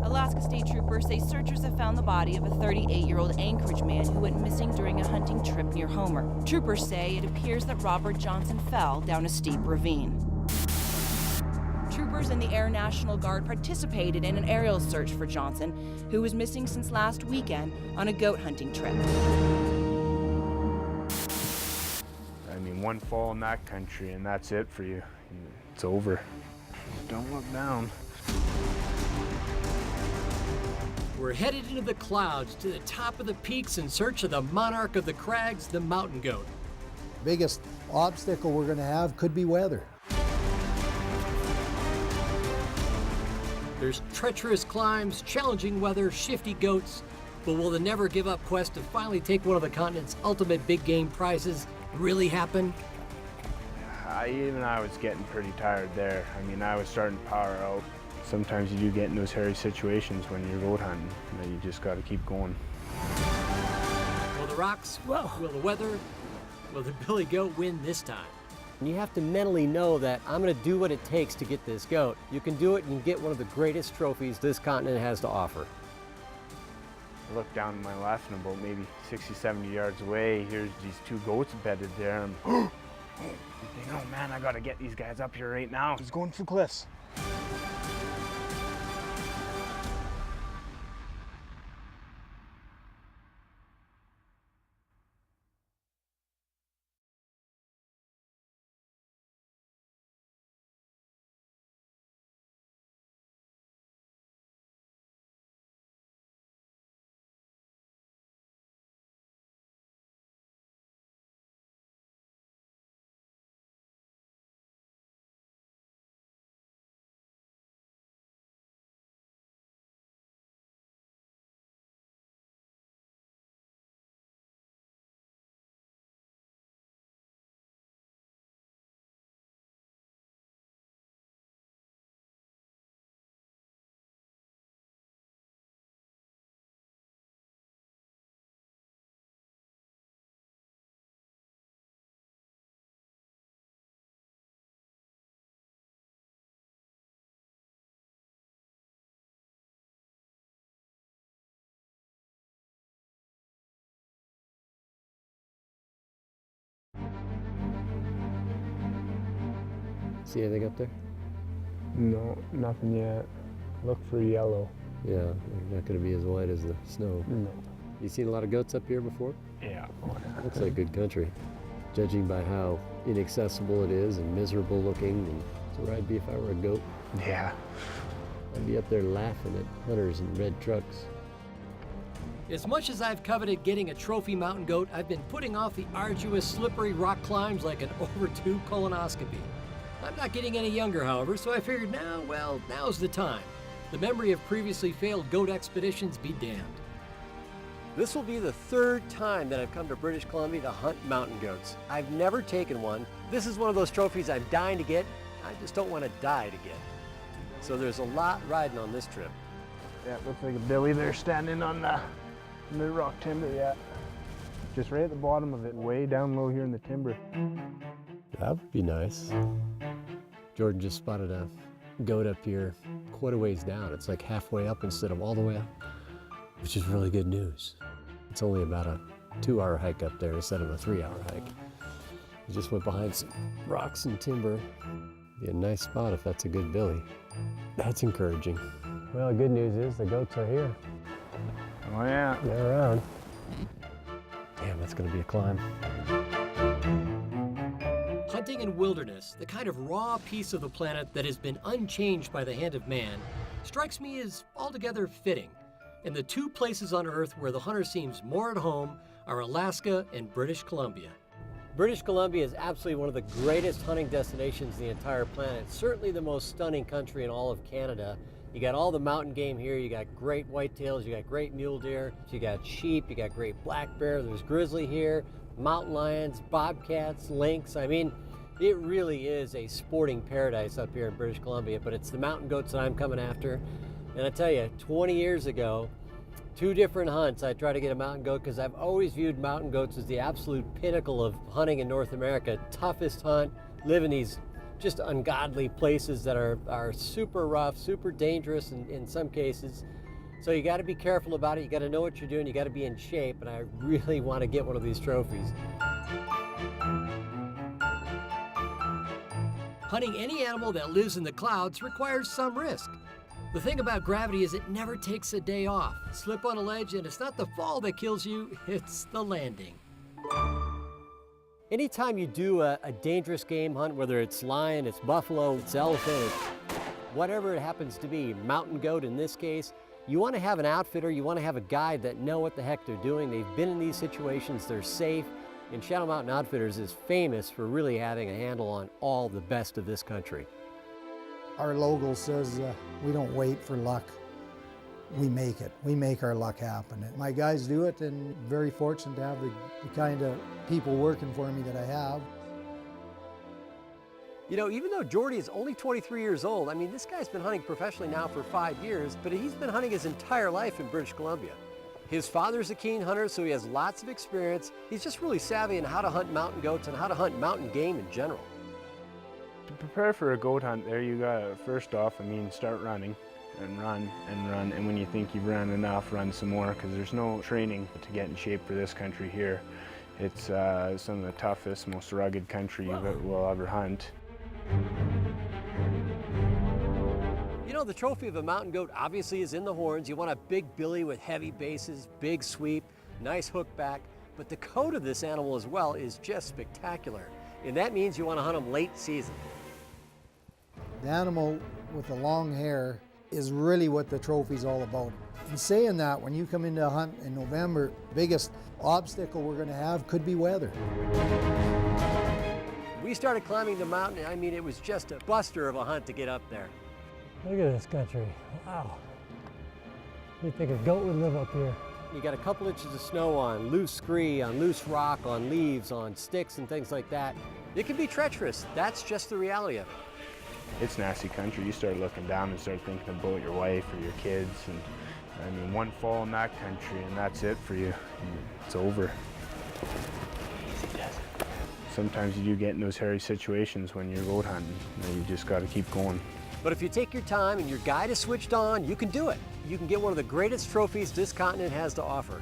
Alaska State Troopers say searchers have found the body of a 38-year-old Anchorage man who went missing during a hunting trip near Homer. Troopers say it appears that Robert Johnson fell down a steep ravine. Troopers in the Air National Guard participated in an aerial search for Johnson, who was missing since last weekend on a goat hunting trip. I mean, one fall in that country and that's it for you. It's over. Don't look down. We're headed into the clouds to the top of the peaks in search of the monarch of the crags, the mountain goat. Biggest obstacle we're going to have could be weather. There's treacherous climbs, challenging weather, shifty goats, but will the never give up quest to finally take one of the continent's ultimate big game prizes really happen? Even I was getting pretty tired there. I mean, I was starting to power out. Sometimes you do get in those hairy situations when you're goat hunting, that you just got to keep going. Will the rocks, will the weather, will the Billy Goat win this time? You have to mentally know that I'm going to do what it takes to get this goat. You can do it and get one of the greatest trophies this continent has to offer. I look down to my left and about maybe 60, 70 yards away, here's these two goats bedded there. And you think, oh man, I got to get these guys up here right now. He's going for cliffs. See anything up there? No, nothing yet. Look for yellow. Yeah, they're not going to be as white as the snow. No. You seen a lot of goats up here before? Yeah. Looks like good country. Judging by how inaccessible it is and miserable looking, and that's where I'd be if I were a goat. Yeah. I'd be up there laughing at hunters in red trucks. As much as I've coveted getting a trophy mountain goat, I've been putting off the arduous, slippery rock climbs like an overdue colonoscopy. I'm not getting any younger, however, so I figured now's the time. The memory of previously failed goat expeditions be damned. This will be the third time that I've come to British Columbia to hunt mountain goats. I've never taken one. This is one of those trophies I'm dying to get. I just don't want to die to get. So there's a lot riding on this trip. Yeah, it looks like a billy there standing on the rock timber, yeah. Just right at the bottom of it, way down low here in the timber. That would be nice. Jordan just spotted a goat up here quite a ways down. It's like halfway up instead of all the way up, which is really good news. It's only about a 2-hour hike up there instead of a 3-hour hike. We just went behind some rocks and timber. Be a nice spot if that's a good billy. That's encouraging. Well, the good news is the goats are here. Oh yeah. They're around. Damn, that's gonna be a climb. Hunting in wilderness, the kind of raw piece of the planet that has been unchanged by the hand of man, strikes me as altogether fitting. And the two places on Earth where the hunter seems more at home are Alaska and British Columbia. British Columbia is absolutely one of the greatest hunting destinations in the entire planet. It's certainly the most stunning country in all of Canada. You got all the mountain game here. You got great whitetails, you got great mule deer, you got sheep, you got great black bear, there's grizzly here, mountain lions, bobcats, lynx. I mean, it really is a sporting paradise up here in British Columbia, but it's the mountain goats that I'm coming after. And I tell you, 20 years ago, 2 different hunts, I tried to get a mountain goat because I've always viewed mountain goats as the absolute pinnacle of hunting in North America. Toughest hunt, live in these just ungodly places that are super rough, super dangerous in some cases. So you got to be careful about it. You got to know what you're doing. You got to be in shape. And I really want to get one of these trophies. Hunting any animal that lives in the clouds requires some risk. The thing about gravity is it never takes a day off. Slip on a ledge and it's not the fall that kills you, it's the landing. Anytime you do a dangerous game hunt, whether it's lion, it's buffalo, it's elephant, it's whatever it happens to be, mountain goat in this case, you want to have an outfitter, you want to have a guide that know what the heck they're doing. They've been in these situations, they're safe. And Shadow Mountain Outfitters is famous for really having a handle on all the best of this country. Our logo says we don't wait for luck, we make it. We make our luck happen. And my guys do it, and very fortunate to have the kind of people working for me that I have. You know, even though Jordy is only 23 years old, I mean, this guy's been hunting professionally now for 5 years, but he's been hunting his entire life in British Columbia. His father's a keen hunter, so he has lots of experience. He's just really savvy in how to hunt mountain goats and how to hunt mountain game in general. To prepare for a goat hunt there, you gotta, first off, start running and run and run. And when you think you've run enough, run some more, because there's no training to get in shape for this country here. It's some of the toughest, most rugged country you will ever hunt. You know, the trophy of a mountain goat obviously is in the horns. You want a big billy with heavy bases, big sweep, nice hook back. But the coat of this animal as well is just spectacular. And that means you want to hunt them late season. The animal with the long hair is really what the trophy's all about. In saying that, when you come into a hunt in November, biggest obstacle we're going to have could be weather. We started climbing the mountain, I mean, it was just a buster of a hunt to get up there. Look at this country. Wow. You'd think a goat would live up here. You got a couple inches of snow on loose scree, on loose rock, on leaves, on sticks and things like that. It can be treacherous. That's just the reality of it. It's nasty country. You start looking down and start thinking about your wife or your kids. And one fall in that country and that's it for you. It's over. Sometimes you do get in those hairy situations when you're goat hunting. You just got to keep going. But if you take your time and your guide is switched on, you can do it. You can get one of the greatest trophies this continent has to offer.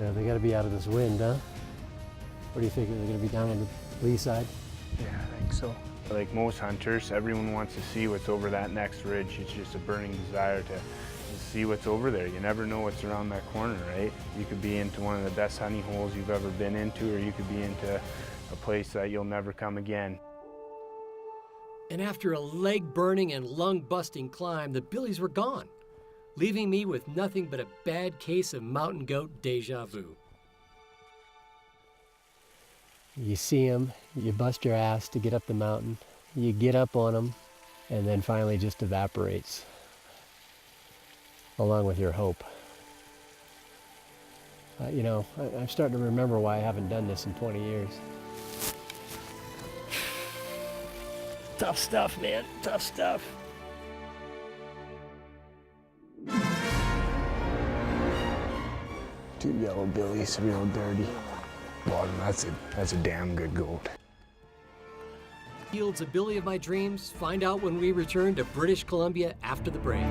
Yeah, they got to be out of this wind, huh? What do you think? Are they going to be down on the lee side? Yeah, I think so. Like most hunters, everyone wants to see what's over that next ridge. It's just a burning desire to see what's over there. You never know what's around that corner, right? You could be into one of the best hunting holes you've ever been into, or you could be into a place that you'll never come again. And after a leg-burning and lung-busting climb, the billies were gone, leaving me with nothing but a bad case of mountain goat deja vu. You see them, you bust your ass to get up the mountain, you get up on them, and then finally just evaporates, along with your hope. You know, I'm starting to remember why I haven't done this in 20 years. Tough stuff, man. Tough stuff. Two yellow billies, real dirty. Bottom, that's a damn good goat. Yields a billy of my dreams. Find out when we return to British Columbia after the break.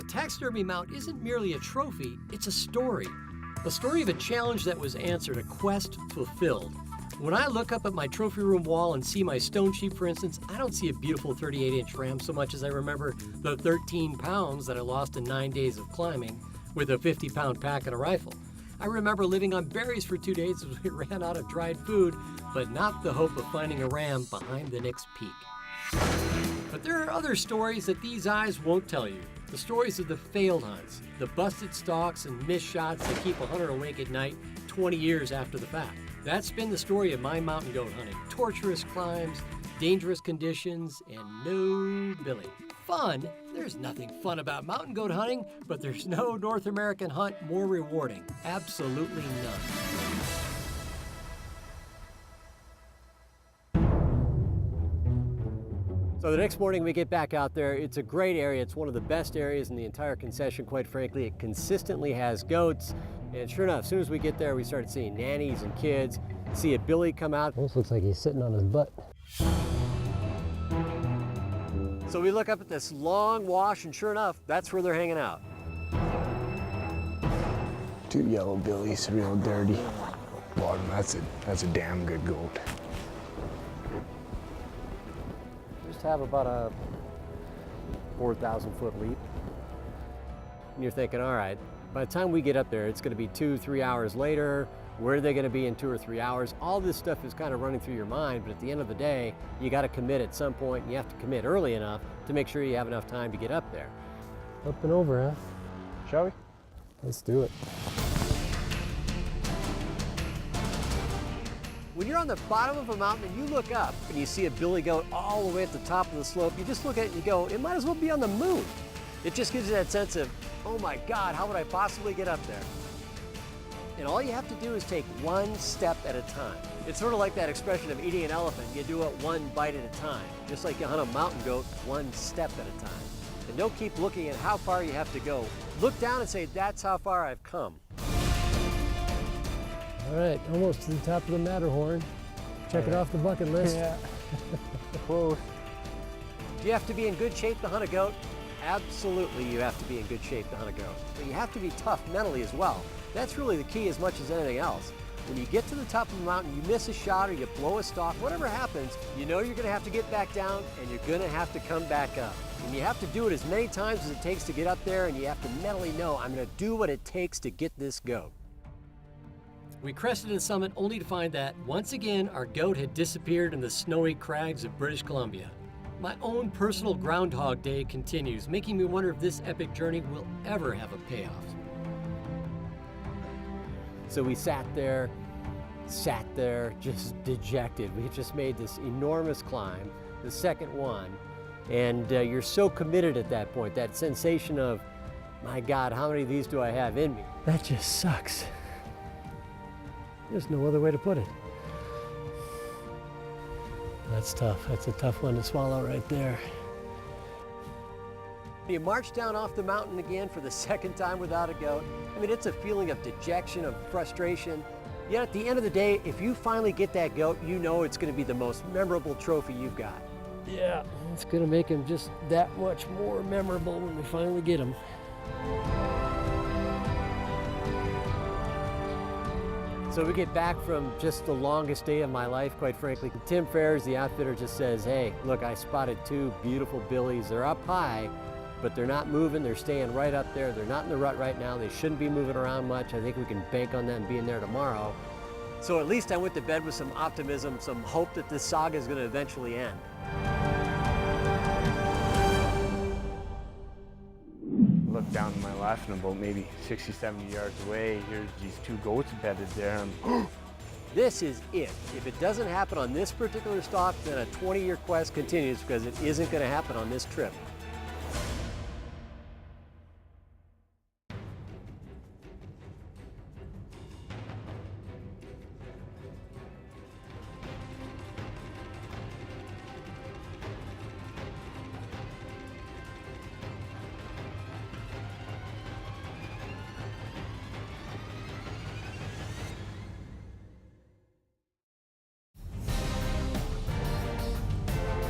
Taxidermy mount isn't merely a trophy, it's a story. A story of a challenge that was answered, a quest fulfilled. When I look up at my trophy room wall and see my stone sheep, for instance, I don't see a beautiful 38-inch ram so much as I remember the 13 pounds that I lost in 9 days of climbing with a 50-pound pack and a rifle. I remember living on berries for 2 days as we ran out of dried food, but not the hope of finding a ram behind the next peak. But there are other stories that these eyes won't tell you. The stories of the failed hunts, the busted stalks and missed shots that keep a hunter awake at night 20 years after the fact. That's been the story of my mountain goat hunting. Torturous climbs, dangerous conditions, and no Billy. Fun? There's nothing fun about mountain goat hunting, but there's no North American hunt more rewarding. Absolutely none. So the next morning we get back out there. It's a great area. It's one of the best areas in the entire concession, quite frankly. It consistently has goats. And sure enough, as soon as we get there, we started seeing nannies and kids. See a Billy come out. Almost looks like he's sitting on his butt. So we look up at this long wash, and sure enough, that's where they're hanging out. Two yellow billies, real dirty. Bottom, that's a damn good goat. Just have about a 4,000 foot leap. And you're thinking, all right, by the time we get up there, it's going to be 2-3 hours later. Where are they going to be in 2 or 3 hours? All this stuff is kind of running through your mind, but at the end of the day, you got to commit at some point, and you have to commit early enough to make sure you have enough time to get up there. Up and over, huh? Shall we? Let's do it. When you're on the bottom of a mountain and you look up and you see a billy goat all the way at the top of the slope, you just look at it and you go, it might as well be on the moon. It just gives you that sense of, oh my God, how would I possibly get up there? And all you have to do is take one step at a time. It's sort of like that expression of eating an elephant. You do it one bite at a time. Just like you hunt a mountain goat, one step at a time. And don't keep looking at how far you have to go. Look down and say, that's how far I've come. All right, almost to the top of the Matterhorn. Check it off the bucket list. Yeah. Close. Do you have to be in good shape to hunt a goat? Absolutely, you have to be in good shape to hunt a goat. But you have to be tough mentally as well. That's really the key as much as anything else. When you get to the top of the mountain, you miss a shot or you blow a stalk, whatever happens, you know you're going to have to get back down and you're going to have to come back up. And you have to do it as many times as it takes to get up there, and you have to mentally know, I'm going to do what it takes to get this goat. We crested the summit only to find that, once again, our goat had disappeared in the snowy crags of British Columbia. My own personal Groundhog Day continues, making me wonder if this epic journey will ever have a payoff. So we sat there, just dejected. We had just made this enormous climb, the second one, and you're so committed at that point, that sensation of, my God, how many of these do I have in me? That just sucks. There's no other way to put it. That's tough. That's a tough one to swallow right there. You march down off the mountain again for the second time without a goat. I mean, it's a feeling of dejection, of frustration. Yet at the end of the day, if you finally get that goat, you know it's going to be the most memorable trophy you've got. Yeah, it's gonna make him just that much more memorable when we finally get him. So we get back from just the longest day of my life, quite frankly. Tim Ferriss, the outfitter, just says, hey, look, I spotted two beautiful billies. They're up high, but they're not moving. They're staying right up there. They're not in the rut right now. They shouldn't be moving around much. I think we can bank on them being there tomorrow. So at least I went to bed with some optimism, some hope that this saga is going to eventually end. Look down my left and about maybe 60, 70 yards away, here's these two goats bedded there. And This is it. If it doesn't happen on this particular stalk, then a 20-year quest continues, because it isn't going to happen on this trip.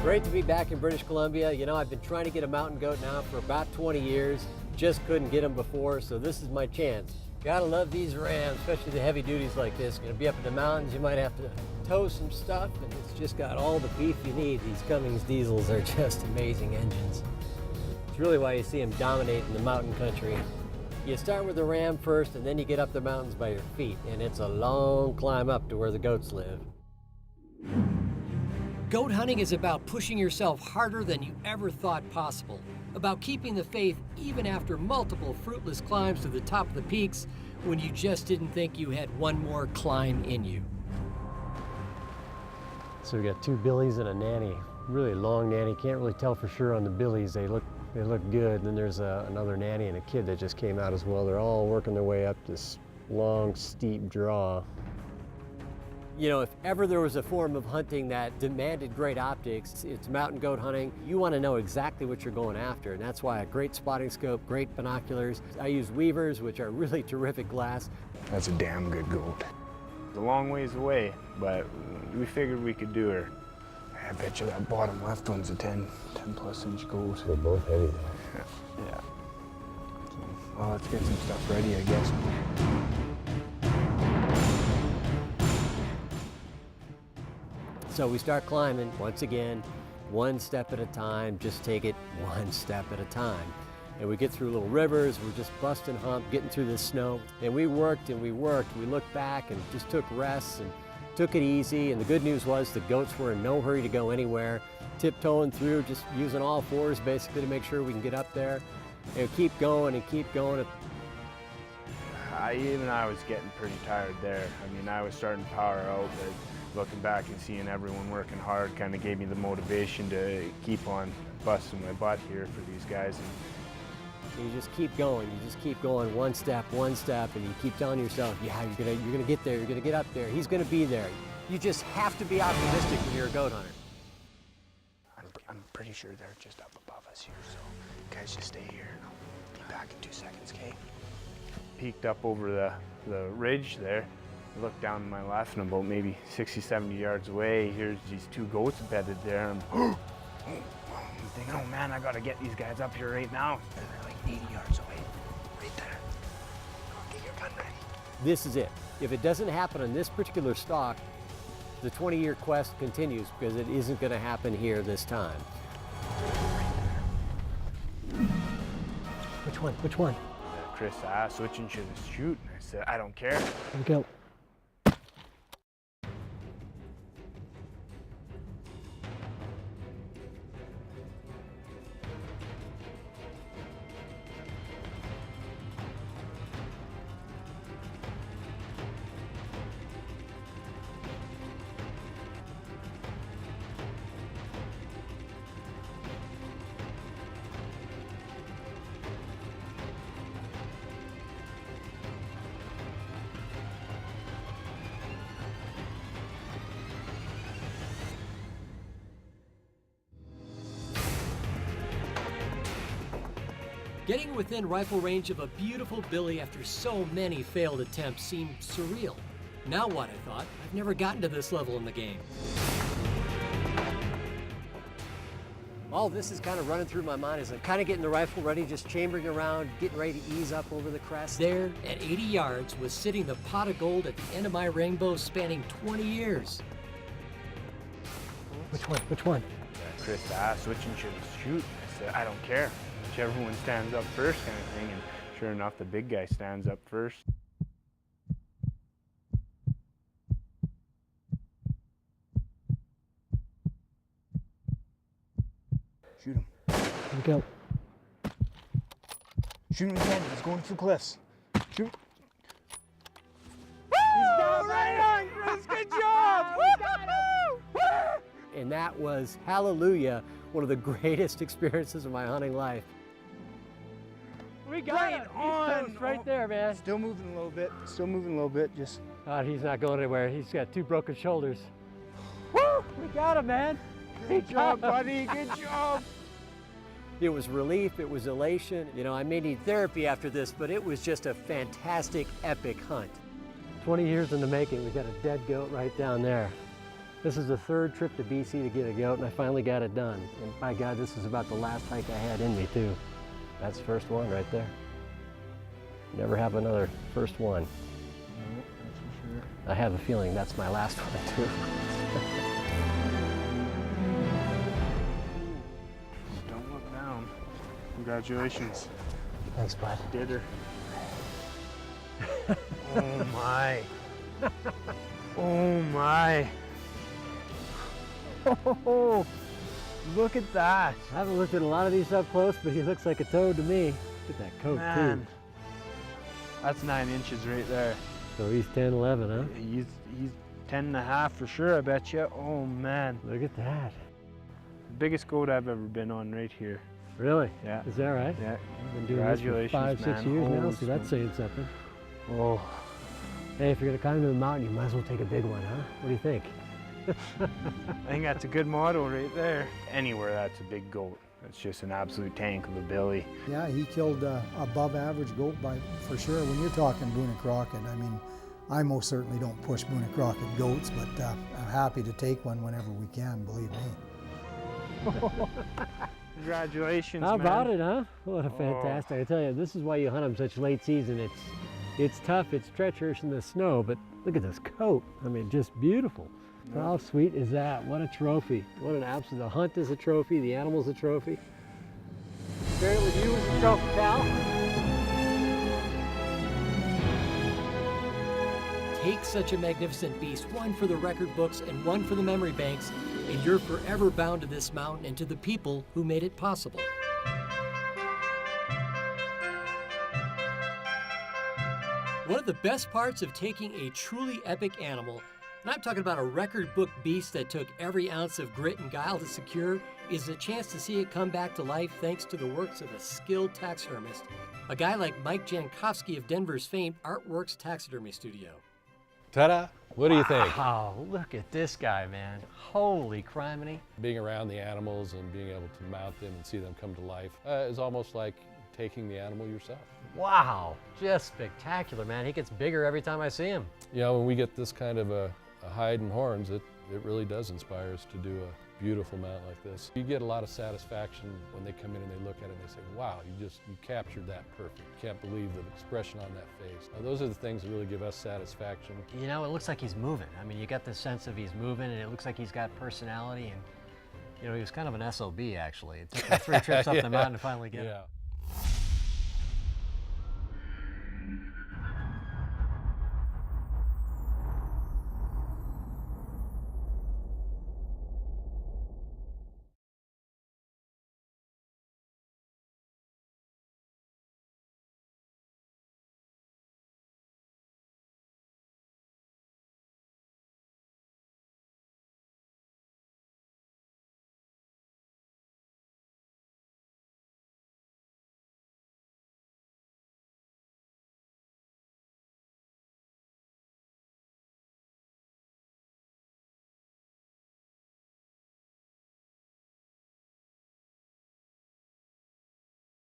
Great to be back in British Columbia. You know, I've been trying to get a mountain goat now for about 20 years. Just couldn't get them before, so this is my chance. Gotta love these Rams, especially the heavy duties like this. Gonna be up in the mountains, you might have to tow some stuff, and it's just got all the beef you need. These Cummins diesels are just amazing engines. It's really why you see them dominate in the mountain country. You start with the Ram first, and then you get up the mountains by your feet, and it's a long climb up to where the goats live. Goat hunting is about pushing yourself harder than you ever thought possible, about keeping the faith even after multiple fruitless climbs to the top of the peaks when you just didn't think you had one more climb in you. So we got 2 billies and a nanny. Really long nanny. Can't really tell for sure on the billies. They look good. And then there's another nanny and a kid that just came out as well. They're all working their way up this long, steep draw. You know, if ever there was a form of hunting that demanded great optics, it's mountain goat hunting. You want to know exactly what you're going after, and that's why a great spotting scope, great binoculars. I use Weavers, which are really terrific glass. That's a damn good goat. It's a long ways away, but we figured we could do her. I bet you that bottom left one's a 10 plus inch goat. They're both heavy though. Yeah. So, well, let's get some stuff ready, I guess. So we start climbing, once again, one step at a time, just take it one step at a time. And we get through little rivers, we're just busting hump, getting through this snow. And we worked and we worked. We looked back and just took rests and took it easy. And the good news was the goats were in no hurry to go anywhere, tiptoeing through, just using all fours basically to make sure we can get up there. And keep going and keep going. Even I was getting pretty tired there. I mean, I was starting to power out, but looking back and seeing everyone working hard kind of gave me the motivation to keep on busting my butt here for these guys. And you just keep going. You just keep going one step, and you keep telling yourself, yeah, you're gonna get there. You're gonna get up there. He's gonna be there. You just have to be optimistic when you're a goat hunter. I'm pretty sure they're just up above us here, so you guys just stay here. I'll be back in 2 seconds, okay? Peeked up over the ridge there. I looked down to my left and about maybe 60, 70 yards away, here's these 2 goats bedded there. I'm thinking, oh man, I gotta get these guys up here right now. They're like 80 yards away, right there. Get your gun ready. This is it. If it doesn't happen on this particular stalk, the 20-year quest continues because it isn't gonna happen here this time. Which one? Which one? Chris asked which one should I shoot, and I said, I don't care. Here we go. Getting within rifle range of a beautiful billy after so many failed attempts seemed surreal. Now what, I thought? I've never gotten to this level in the game. All this is kind of running through my mind as I'm kind of getting the rifle ready, just chambering around, getting ready to ease up over the crest. There, at 80 yards, was sitting the pot of gold at the end of my rainbow spanning 20 years. Which one? Which one? Chris asked which one should I shoot. I said, I don't care. Whichever one stands up first kind of thing. And sure enough, the big guy stands up first. Shoot him. Here we go. Shoot him again. He's going through cliffs. Shoot. He's down right on, Chris. Good job. And that was, hallelujah, one of the greatest experiences of my hunting life. We got him. He's right there, man. Still moving a little bit. Still moving a little bit. Just. God, he's not going anywhere. He's got 2 broken shoulders. Woo! We got him, man. Good job, buddy. Good job. It was relief, it was elation. You know, I may need therapy after this, but it was just a fantastic, epic hunt. 20 years in the making. We got a dead goat right down there. This is the 3rd trip to BC to get a goat, and I finally got it done. And by God, this is about the last hike I had in me, too. That's the first one right there. Never have another first one. No, that's for sure. I have a feeling that's my last one, too. Don't look down. Congratulations. Thanks, bud. Did her. Oh my. Oh my. Oh, look at that. I haven't looked at a lot of these up close, but he looks like a toad to me. Look at that coat, Man. too. That's 9 inches right there. So he's 10, 11, huh? He's 10.5 for sure, I bet you. Oh man, Look at that. the biggest goat I've ever been on right here. Really? Yeah. Is that right? Yeah. I've been doing this for Congratulations, 5-6 man. years now, Holy so that's smoke. saying something. Oh, Hey, if you're gonna climb the mountain, you might as well take a big one, huh? What do you think? I think that's a good motto right there. Anywhere that's a big goat. It's just an absolute tank of a billy. Yeah, he killed above average goat for sure. When you're talking Boone and Crockett, I mean, I most certainly don't push Boone and Crockett goats, but I'm happy to take one whenever we can, believe me. Congratulations, How man. about it, huh? What a fantastic! I tell you, this is why you hunt them such late season. It's tough, it's treacherous in the snow, but look at this coat. I mean, just beautiful. How sweet is that? What a trophy. What an absolute, the hunt is a trophy, the animal's a trophy. Share it with you as a trophy, pal. Take such a magnificent beast, one for the record books and one for the memory banks, and you're forever bound to this mountain and to the people who made it possible. One of the best parts of taking a truly epic animal, and I'm talking about a record book beast that took every ounce of grit and guile to secure, is the chance to see it come back to life thanks to the works of a skilled taxidermist, a guy like Mike Jankowski of Denver's famed Artworks Taxidermy Studio. Ta-da! What do you think? Wow, look at this guy, man. Holy criminy. Being around the animals and being able to mount them and see them come to life is almost like taking the animal yourself. Wow, just spectacular, man. He gets bigger every time I see him. You know, when we get this kind of a hide and horns, it really does inspire us to do a beautiful mount like this. You get a lot of satisfaction when they come in and they look at it and they say, wow, you captured that perfect. You can't believe the expression on that face. Now, those are the things that really give us satisfaction. You know, it looks like he's moving. I mean, you got this sense of he's moving, and it looks like he's got personality, and, you know, he was kind of an SOB, actually. It took him 3 trips up the mountain to finally get him. Yeah.